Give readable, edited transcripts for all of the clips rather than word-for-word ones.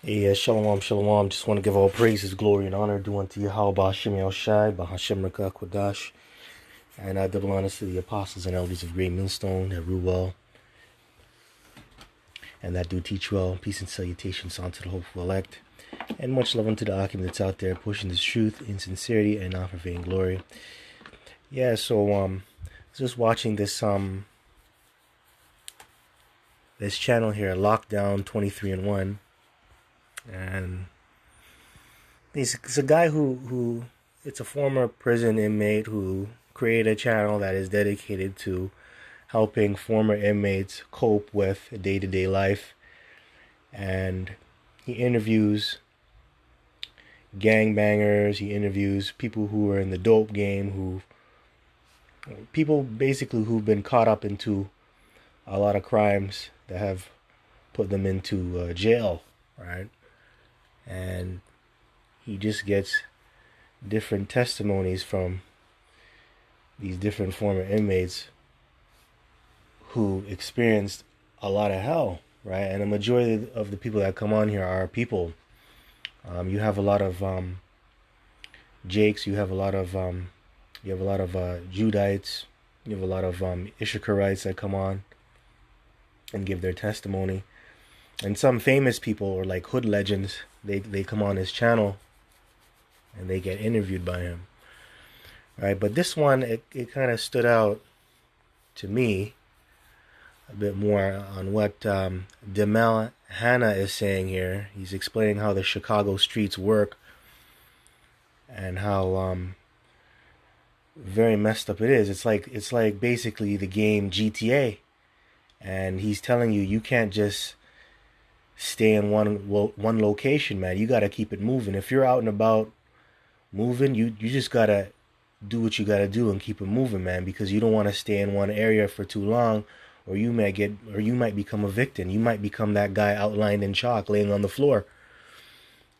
Yeah, shalom, shalom. Just want to give all praises, glory, and honor due unto Yahweh Ba'ashem Yahushai, Bahashem Rakah Kodash, and double honors to the apostles and elders of Great Millstone that rule well and that do teach well. Peace and salutations unto the hopeful elect, and much love unto the Akim that's out there pushing this truth in sincerity and not for vain glory. Yeah, so just watching this channel here, Lockdown 23 and 1, and it's a guy who it's a former prison inmate who created a channel that is dedicated to helping former inmates cope with day-to-day life. And he interviews gangbangers, he interviews people who are in the dope game, people basically who've been caught up into a lot of crimes that have put them into jail, right? And he just gets different testimonies from these different former inmates who experienced a lot of hell, right? And the majority of the people that come on here are people. You have a lot of Jakes. You have a lot of Judites. You have a lot of Issacharites that come on and give their testimony. And some famous people, or like hood legends, they come on his channel and they get interviewed by him, right? But this one, it kind of stood out to me a bit more on what Demel Hanna is saying here. He's explaining how the Chicago streets work and how very messed up it is. It's like basically the game GTA, and he's telling you can't just stay in one location, man. You got to keep it moving. If you're out and about moving, you just got to do what you got to do and keep it moving, man, because you don't want to stay in one area for too long, or you might become a victim. You might become that guy outlined in chalk laying on the floor,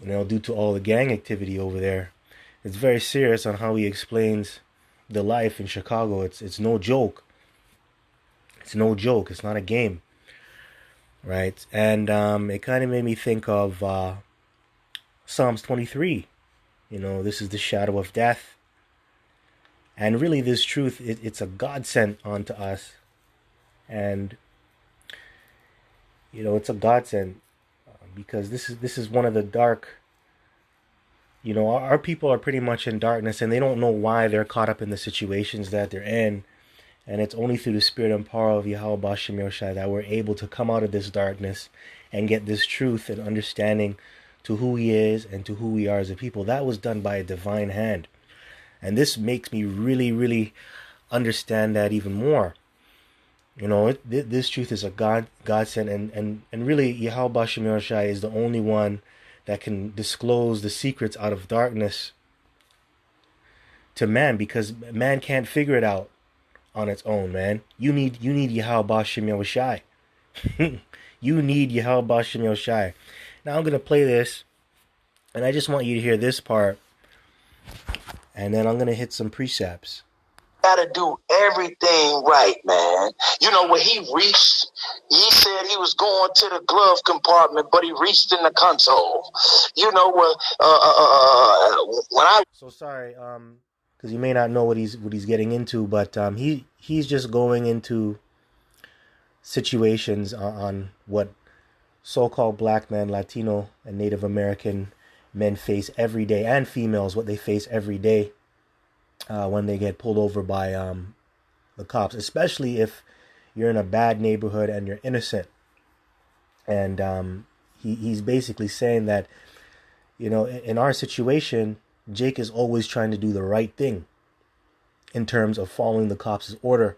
due to all the gang activity over there. It's very serious on how he explains the life in Chicago. It's no joke. It's no joke. It's not a game, right? And it kind of made me think of Psalms 23. This is the shadow of death. And really, this truth, it's a godsend onto us. And, it's a godsend because this is one of the dark, our people are pretty much in darkness, and they don't know why they're caught up in the situations that they're in. And it's only through the spirit and power of Yahweh Ba'ashem Yahushai that we're able to come out of this darkness and get this truth and understanding to who he is and to who we are as a people. That was done by a divine hand. And this makes me really, really understand that even more. This truth is a godsend, and really Yahweh Ba'ashem Yahushai is the only one that can disclose the secrets out of darkness to man, because man can't figure it out on its own, man. You need Yahweh Ba'ashem Yahushai. You need Yahweh Ba'ashem Yahushai. Now I'm going to play this, and I just want you to hear this part, and then I'm going to hit some precepts. Gotta do everything right, man. When he reached, he said he was going to the glove compartment, but he reached in the console. When I So sorry, because you may not know what he's getting into, but he's just going into situations on what so-called black men, Latino, and Native American men face every day, and females, what they face every day when they get pulled over by the cops, especially if you're in a bad neighborhood and you're innocent. And he's basically saying that, in our situation, Jake is always trying to do the right thing in terms of following the cops' orders,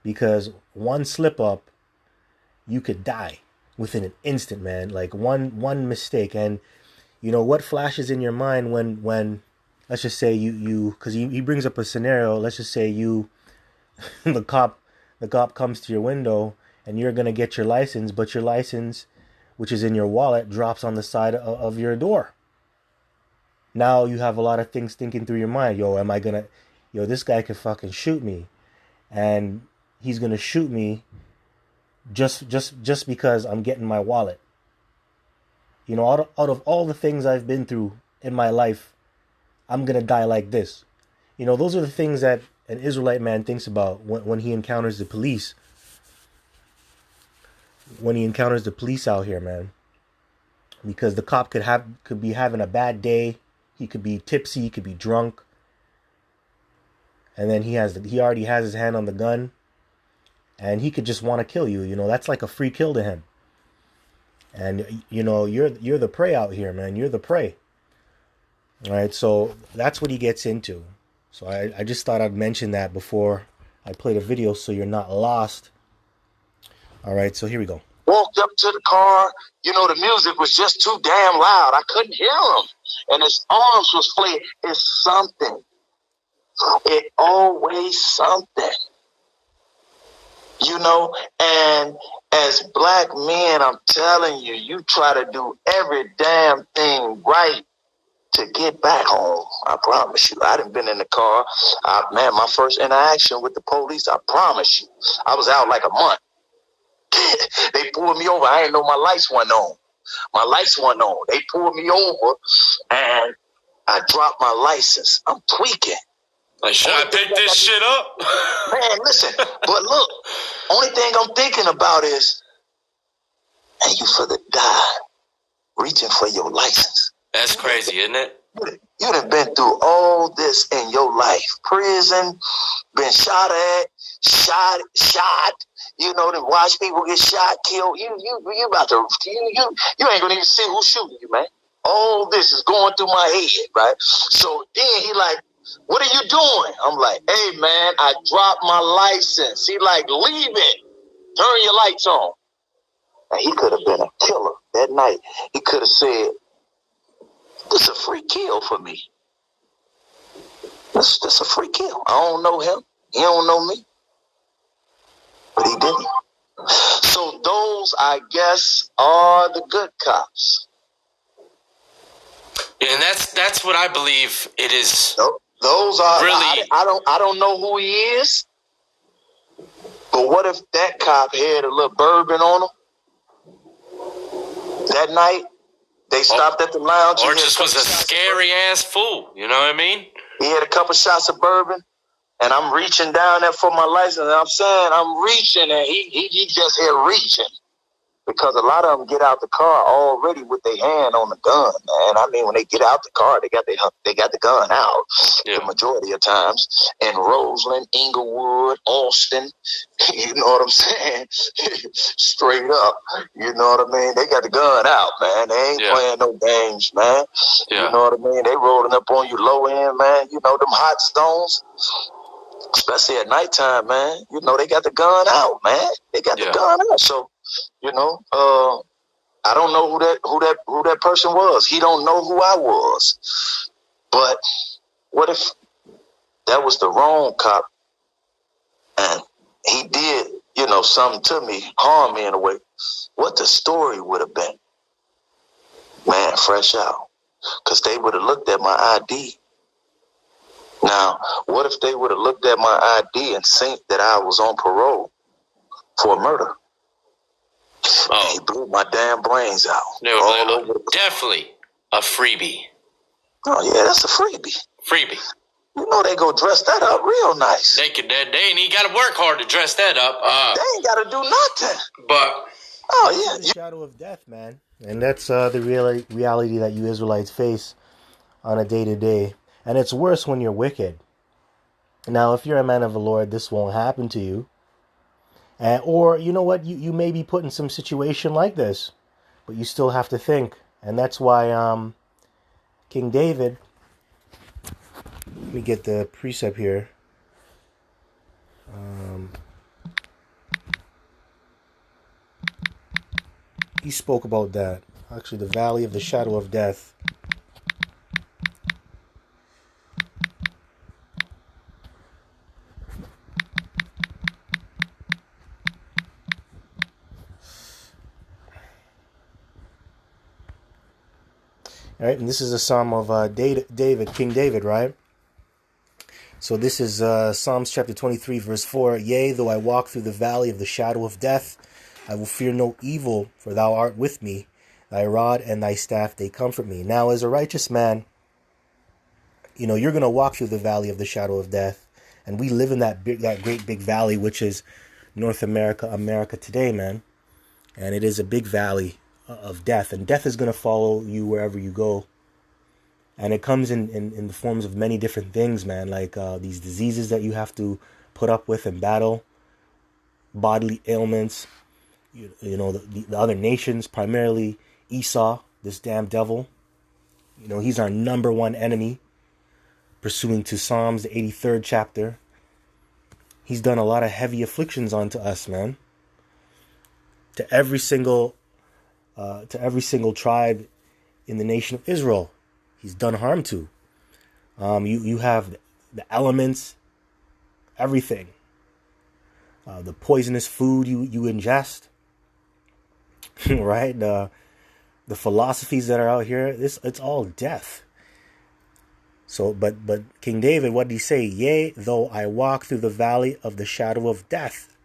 because one slip up, you could die within an instant, man. Like one mistake, and what flashes in your mind when let's just say you because he brings up a scenario. Let's just say the cop comes to your window and you're gonna get your license, but your license, which is in your wallet, drops on the side of your door. Now you have a lot of things thinking through your mind. This guy could fucking shoot me, and he's gonna shoot me just because I'm getting my wallet. You know, out of all the things I've been through in my life, I'm going to die like this. You know, those are the things that an Israelite man thinks about when he encounters the police. When he encounters the police out here, man. Because the cop could be having a bad day. He could be tipsy, he could be drunk. And then he already has his hand on the gun. And he could just want to kill you. You know, that's like a free kill to him. And you know, you're the prey out here, man. You're the prey. All right, so that's what he gets into. So I just thought I'd mention that before I play the video so you're not lost. All right, so here we go. Walked up to the car. You know, the music was just too damn loud. I couldn't hear him. And his arms was flared. It's something. It always something. You know, and as black men, I'm telling you, you try to do every damn thing right to get back home. I promise you. I done been in the car. Man, my first interaction with the police, I promise you, I was out like a month. They pulled me over. I didn't know my lights weren't on. My lights weren't on. They pulled me over, and I dropped my license. I'm tweaking. Like, should I pick this shit up? Man, listen. But look, only thing I'm thinking about is, and you for the die, reaching for your license. That's crazy, isn't it? You done been through all this in your life. Prison, been shot at, shot. You know, to watch people get shot, killed. You about to, you ain't gonna even see who's shooting you, man. All this is going through my head, right? So then he like, what are you doing? I'm like, hey, man, I dropped my license. He like, leave it. Turn your lights on. And he could have been a killer that night. He could have said, this is a free kill for me. This a free kill. I don't know him. He don't know me. But he didn't. So those, I guess, are the good cops. Yeah, and that's what I believe it is. Those are really. I don't know who he is. But what if that cop had a little bourbon on him that night? They stopped at the lounge. Or just was a scary ass fool. You know what I mean? He had a couple shots of bourbon, and I'm reaching down there for my license. And I'm saying I'm reaching, and he just here reaching. Because a lot of them get out the car already with their hand on the gun, man. I mean, when they get out the car, they got the gun out. Yeah. The majority of times. In Roseland, Inglewood, Austin, you know what I'm saying? Straight up, you know what I mean? They got the gun out, man. They ain't playing no games, man. Yeah. You know what I mean? They rolling up on you low end, man. You know them hot stones. Especially at nighttime, man. You know they got the gun out, man. They got the gun out. So, you know, I don't know who that person was. He don't know who I was. But what if that was the wrong cop and he did, you know, something to me, harm me in a way? What the story would have been? Man, fresh out. Because they would have looked at my ID. Now, what if they would have looked at my ID and seen that I was on parole for murder? Oh. He blew my damn brains out. No, definitely a freebie. Oh, yeah, that's a freebie. Freebie. You know they go dress that up real nice. They ain't even got to work hard to dress that up. They ain't got to do nothing. But oh yeah, the shadow of death, man, and that's the reality that you Israelites face on a day-to-day, and it's worse when you're wicked. Now, if you're a man of the Lord, this won't happen to you, or you know what, you may be put in some situation like this, but you still have to think, and that's why King David. Let me get the precept here. He spoke about that. Actually, the valley of the shadow of death. All right, and this is a psalm of David, King David, right? So this is Psalms chapter 23, verse 4. Yea, though I walk through the valley of the shadow of death, I will fear no evil, for thou art with me. Thy rod and thy staff, they comfort me. Now, as a righteous man, you're going to walk through the valley of the shadow of death. And we live in that great big valley, which is North America, America today, man. And it is a big valley of death. And death is going to follow you wherever you go. And it comes in the forms of many different things, man. Like these diseases that you have to put up with and battle. Bodily ailments. The other nations, primarily Esau, this damn devil. He's our number one enemy. Pursuing to Psalms, the 83rd chapter. He's done a lot of heavy afflictions onto us, man. To every single tribe in the nation of Israel, he's done harm to. You have the elements, everything. The poisonous food you ingest, right? The philosophies that are out here, it's all death. So, but King David, what did he say? Yea, though I walk through the valley of the shadow of death.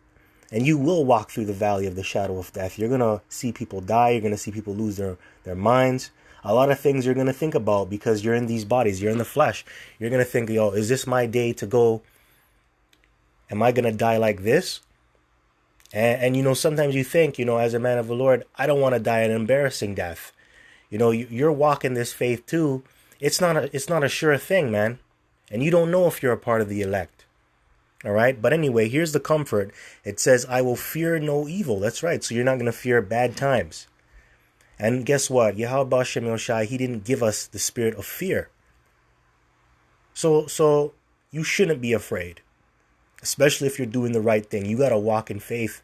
And you will walk through the valley of the shadow of death. You're going to see people die. You're going to see people lose their minds. A lot of things you're going to think about because you're in these bodies. You're in the flesh. You're going to think, is this my day to go? Am I going to die like this? And sometimes you think, as a man of the Lord, I don't want to die an embarrassing death. You're walking this faith too. It's not a sure thing, man. And you don't know if you're a part of the elect. All right. But anyway, here's the comfort. It says, I will fear no evil. That's right. So you're not going to fear bad times. And guess what? Yahweh Bashem Yoshai, he didn't give us the spirit of fear. So you shouldn't be afraid. Especially if you're doing the right thing. You got to walk in faith.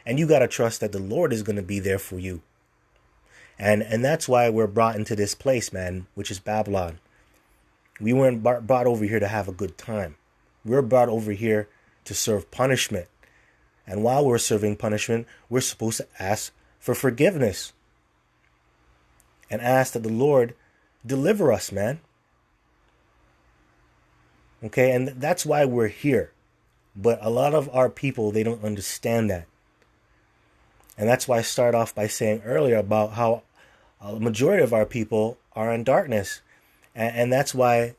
And you got to trust that the Lord is going to be there for you. And that's why we're brought into this place, man, which is Babylon. We weren't brought over here to have a good time. We're brought over here to serve punishment. And while we're serving punishment, we're supposed to ask for forgiveness. And ask that the Lord deliver us, man. Okay, and that's why we're here. But a lot of our people, they don't understand that. And that's why I start off by saying earlier about how a majority of our people are in darkness. And that's why,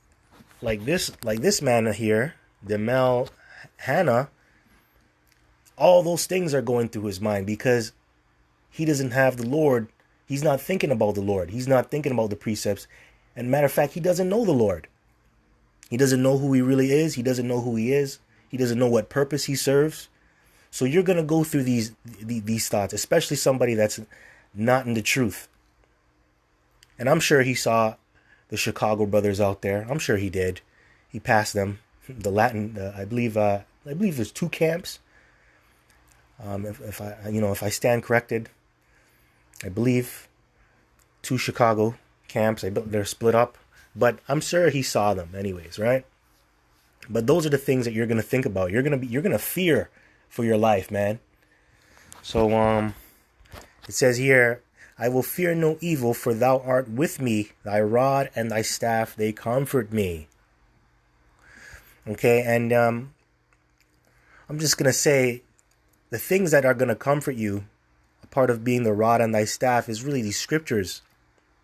like this man here, Demel Hannah, all those things are going through his mind because he doesn't have the Lord. He's not thinking about the Lord. He's not thinking about the precepts. And matter of fact, he doesn't know the Lord. He doesn't know who he really is. He doesn't know who he is. He doesn't know what purpose he serves. So you're going to go through these thoughts, especially somebody that's not in the truth. And I'm sure he saw the Chicago brothers out there. I'm sure he did. He passed them. The Latin, I believe there's 2 camps. If I stand corrected, I believe 2 Chicago camps. They're split up, but I'm sure he saw them anyways, right? But those are the things that you're going to think about. You're going to fear for your life, man. So it says here, I will fear no evil, for thou art with me. Thy rod and thy staff, they comfort me. Okay, and I'm just going to say, the things that are going to comfort you, a part of being the rod and thy staff, is really these scriptures.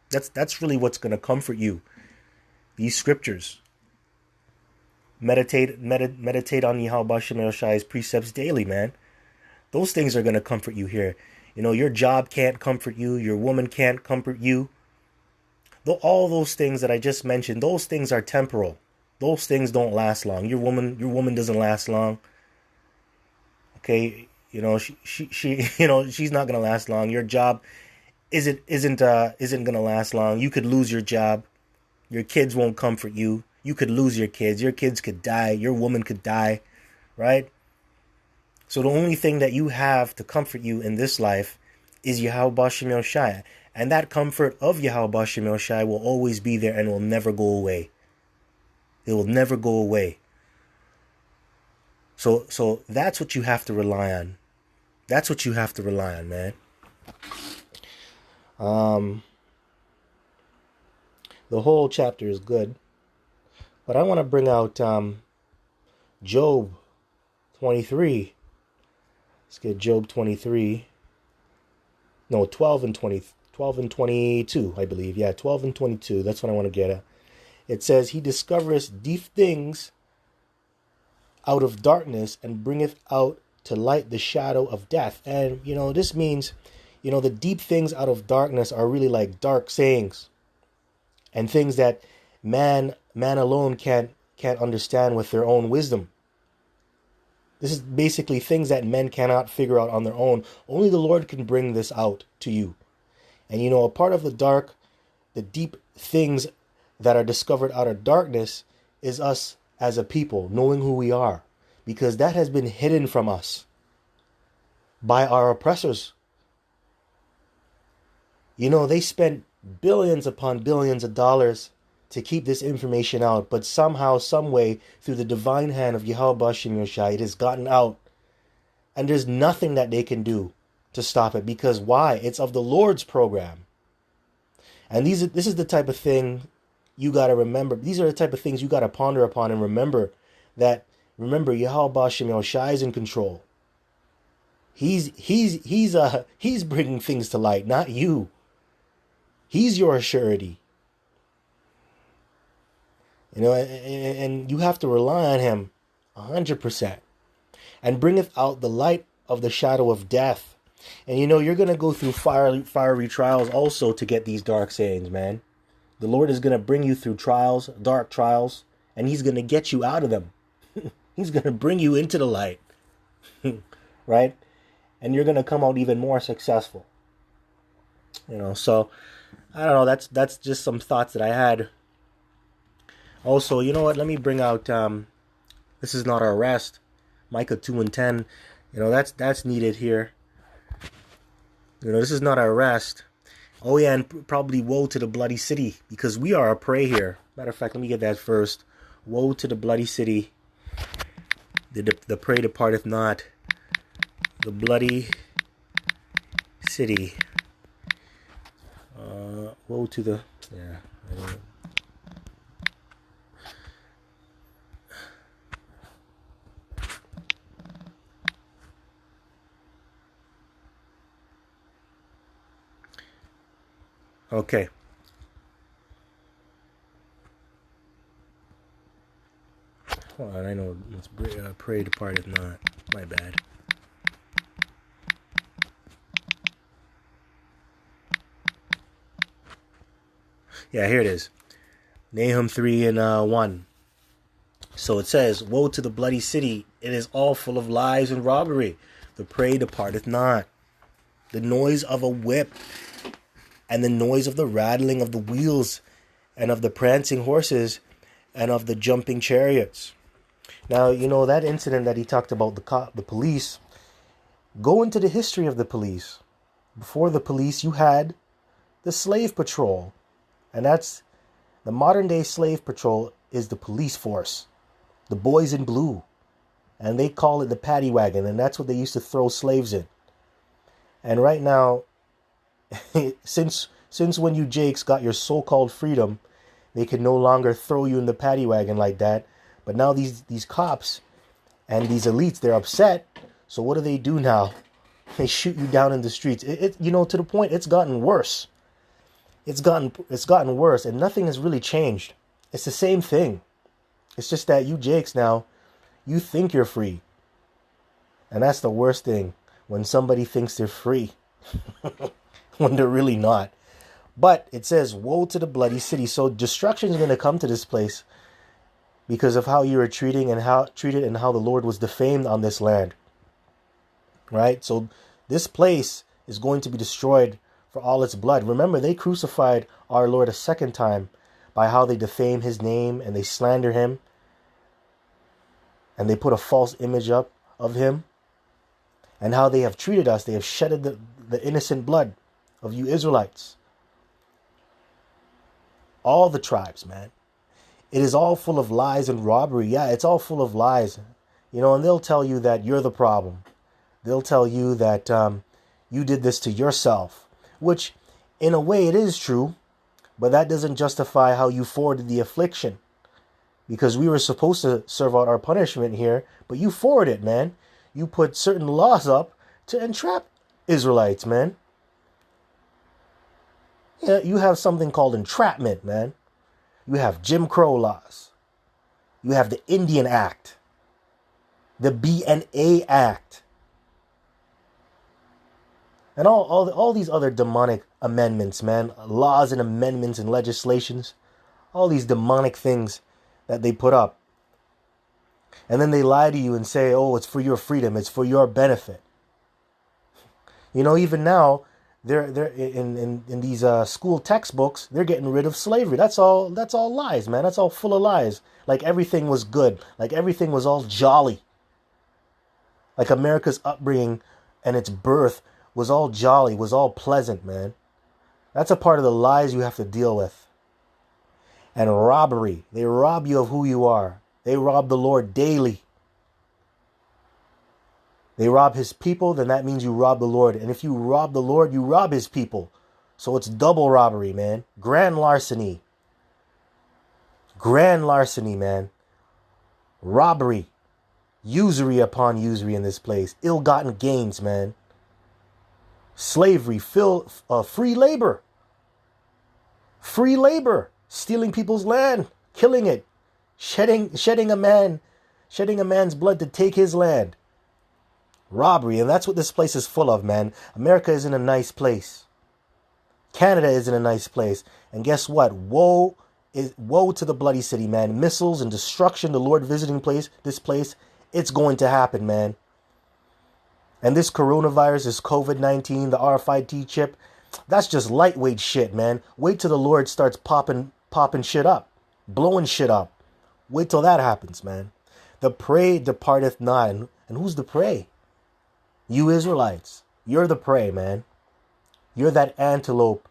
That's really what's going to comfort you. These scriptures. Meditate on Yahweh Shem Yoshai's precepts daily, man. Those things are going to comfort you here. Your job can't comfort you. Your woman can't comfort you. Though all those things that I just mentioned, those things are temporal. Those things don't last long. Your woman doesn't last long. Okay, she she's not going to last long. Your job isn't going to last long. You could lose your job. Your kids won't comfort you. You could lose your kids. Your kids could die. Your woman could die, right? So the only thing that you have to comfort you in this life is Yahweh Shem Yoshai. And that comfort of Yahweh Shem Yoshai will always be there and will never go away. It will never go away. So that's what you have to rely on. That's what you have to rely on, man. The whole chapter is good. But I want to bring out Job 23. Let's get Job 23. No, 12 and 20, 12 and 22, I believe. Yeah, 12 and 22. That's what I want to get at. It says, he discovereth deep things out of darkness and bringeth out to light the shadow of death. And, this means, the deep things out of darkness are really like dark sayings and things that man alone can't understand with their own wisdom. This is basically things that men cannot figure out on their own. Only the Lord can bring this out to you. And a part of the deep things that are discovered out of darkness is us as a people, knowing who we are. Because that has been hidden from us by our oppressors. They spent billions upon billions of dollars to keep this information out, but somehow, some way, through the divine hand of Yahweh Bashem Yoshai, it has gotten out. And there's nothing that they can do to stop it, because why? It's of the Lord's program. And this is the type of thing you got to remember. These are the type of things you got to ponder upon and remember Yahweh Bashem Yoshai is in control. He's bringing things to light, not you. He's your surety. And you have to rely on him 100%. And bringeth out the light of the shadow of death. And you're going to go through fiery trials also to get these dark sayings, man. The Lord is going to bring you through trials, dark trials, and he's going to get you out of them. He's going to bring you into the light. Right? And you're going to come out even more successful. So I don't know, that's just some thoughts that I had. Also, you know what? Let me bring out this is not our rest. Micah 2 and 10. That's needed here. This is not our rest. Oh yeah, and probably woe to the bloody city, because we are a prey here. Matter of fact, let me get that first. Woe to the bloody city. The prey departeth not. The bloody city. Woe to the... Yeah. Okay. Hold on, I know it's pray departeth not. My bad. Yeah, here it is. Nahum 3 and 1. So it says, woe to the bloody city. It is all full of lies and robbery. The prey departeth not. The noise of a whip and the noise of the rattling of the wheels and of the prancing horses and of the jumping chariots. Now, that incident that he talked about, the police, go into the history of the police. Before the police, you had the slave patrol. And that's the modern day slave patrol is the police force, the boys in blue. And they call it the paddy wagon. And that's what they used to throw slaves in. And right now, since when you Jakes got your so-called freedom, they can no longer throw you in the paddy wagon like that. But now these cops and these elites, they're upset. So what do now? They shoot you down in the streets. To the point it's gotten worse. It's gotten worse, and nothing has really changed. It's the same thing. It's just that you Jakes now, you think you're free. And that's the worst thing, when somebody thinks they're free. When they're really not. But it says, woe to the bloody city. So destruction is going to come to this place because of how you were treated and how the Lord was defamed on this land. Right? So this place is going to be destroyed for all its blood. Remember, they crucified our Lord a second time by how they defame his name and they slander him. And they put a false image up of him. And how they have treated us. They have shedded the innocent blood of you Israelites. All the tribes, man. It is all full of lies and robbery. Yeah, it's all full of lies. And they'll tell you that you're the problem. They'll tell you that you did this to yourself. Which, in a way, it is true. But that doesn't justify how you forwarded the affliction. Because we were supposed to serve out our punishment here. But you forwarded it, man. You put certain laws up to entrap Israelites, man. Yeah, you have something called entrapment, man. You have Jim Crow laws. You have the Indian Act, the BNA Act, and all these other demonic amendments, man. Laws and amendments and legislations. All these demonic things that they put up. And then they lie to you and say, oh, it's for your freedom. It's for your benefit. You know, even now, they're in these school textbooks, they're getting rid of slavery. That's all lies, man. That's all full of lies. Like everything was good. Like everything was all jolly. Like America's upbringing and its birth was all jolly, was all pleasant, man. That's a part of the lies you have to deal with. And robbery. They rob you of who you are. They rob the Lord daily. They rob his people, then that means you rob the Lord. And if you rob the Lord, you rob his people. So it's double robbery, man. Grand larceny. Grand larceny, man. Robbery. Usury upon usury in this place. Ill-gotten gains, man. Slavery. Free labor. Free labor. Stealing people's land. Killing it. Shedding a man's blood to take his land. Robbery, and that's what this place is full of, man. America isn't a nice place. Canada isn't a nice place. And guess what? Woe to the bloody city, man. Missiles and destruction, the Lord visiting this place, it's going to happen, man. And this coronavirus, this COVID-19, the RFID chip, that's just lightweight shit, man. Wait till the Lord starts popping shit up, blowing shit up. Wait till that happens, man. The prey departeth not. And who's the prey? You Israelites. You're the prey, man. You're that antelope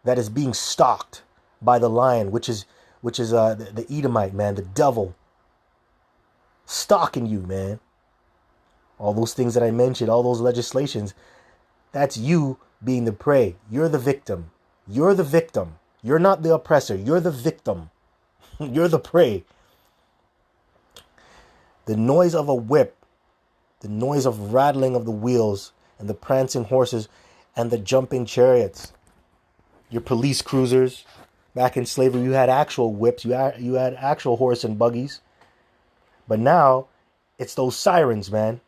that is being stalked by the lion, which is the Edomite, man, the devil. Stalking you, man. All those things that I mentioned, all those legislations, that's you being the prey. You're the victim. You're the victim. You're not the oppressor. You're the victim. You're the prey. The noise of a whip, the noise of rattling of the wheels and the prancing horses and the jumping chariots. Your police cruisers. Back in slavery, you had actual whips. You had actual horse and buggies. But now, it's those sirens, man.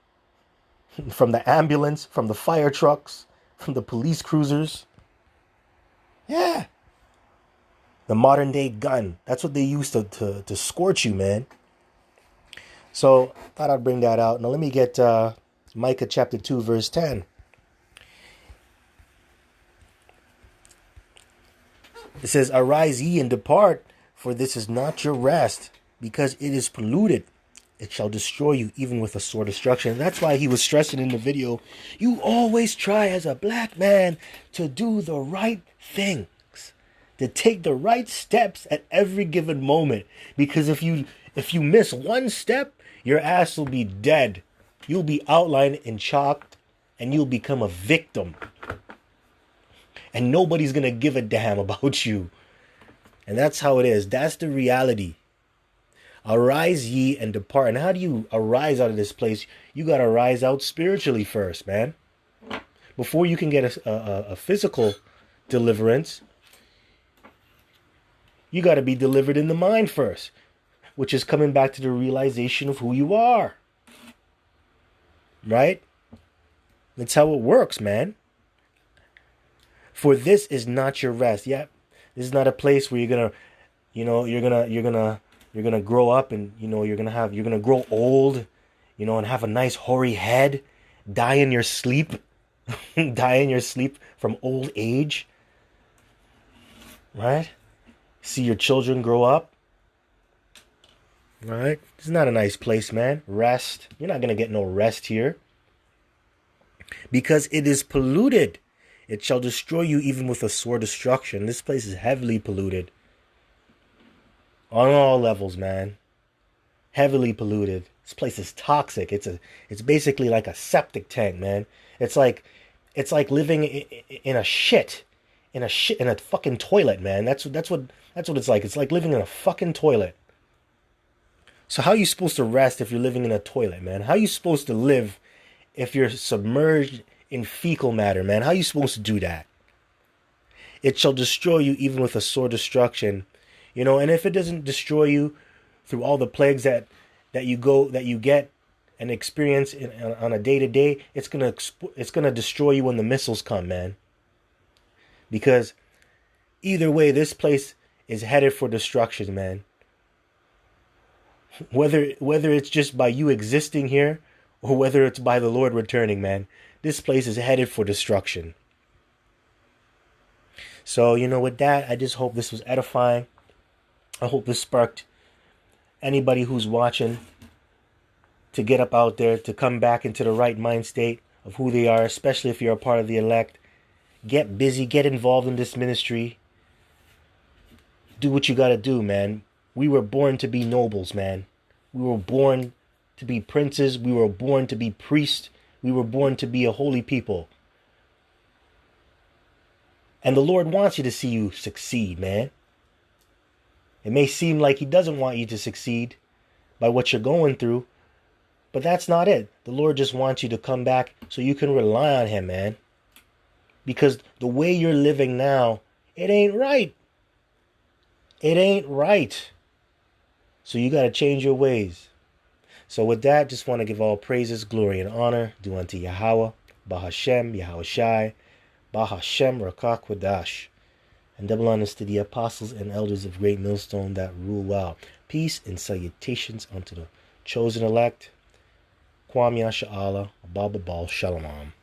From the ambulance, from the fire trucks, from the police cruisers. Yeah. The modern day gun. That's what they used to scorch you, man. So, thought I'd bring that out. Now let me get Micah chapter 2, verse 10. It says, arise ye and depart, for this is not your rest, because it is polluted. It shall destroy you, even with a sore destruction. And that's why he was stressing in the video, you always try as a black man to do the right things, to take the right steps at every given moment. Because if you miss one step, your ass will be dead. You'll be outlined and chalked, and you'll become a victim. And nobody's going to give a damn about you. And that's how it is. That's the reality. Arise ye and depart. And how do you arise out of this place? You got to rise out spiritually first, man. Before you can get a physical deliverance, you got to be delivered in the mind first, which is coming back to the realization of who you are. Right? That's how it works, man. For this is not your rest. Yeah, this is not a place where you're gonna grow up and you're gonna grow old, and have a nice hoary head, die in your sleep, from old age. Right? See your children grow up. Right? It's not a nice place, man. Rest. You're not gonna get no rest here. Because it is polluted. It shall destroy you even with a sore destruction. This place is heavily polluted. On all levels, man. Heavily polluted. This place is toxic. It's basically like a septic tank, man. It's like living in a fucking toilet, man. That's what it's like. It's like living in a fucking toilet. So how are you supposed to rest if you're living in a toilet, man? How are you supposed to live if you're submerged in fecal matter, man? How are you supposed to do that? it shall destroy you even with a sore destruction. And if it doesn't destroy you through all the plagues that you get and experience on a day to day, it's gonna destroy you when the missiles come, man. Because either way, this place is headed for destruction, man. Whether it's just by you existing here or whether it's by the Lord returning, man, this place is headed for destruction. So, with that, I just hope this was edifying. I hope this sparked anybody who's watching to get up out there, to come back into the right mind state of who they are, especially if you're a part of the elect. Get busy, get involved in this ministry. Do what you gotta do, man. We were born to be nobles, man. We were born to be princes. We were born to be priests. We were born to be a holy people. And the Lord wants you to see you succeed, man. It may seem like He doesn't want you to succeed by what you're going through, but that's not it. The Lord just wants you to come back so you can rely on Him, man. Because the way you're living now, it ain't right. It ain't right. So you got to change your ways. So with that, just want to give all praises, glory, and honor due unto Yahweh, Bahashem, Yahweh Shai, Bahashem, Rakah Kwadash. And double honors to the apostles and elders of Great Millstone that rule well. Peace and salutations unto the chosen elect. Kwam Yasha Allah, Abba Bal Shalom.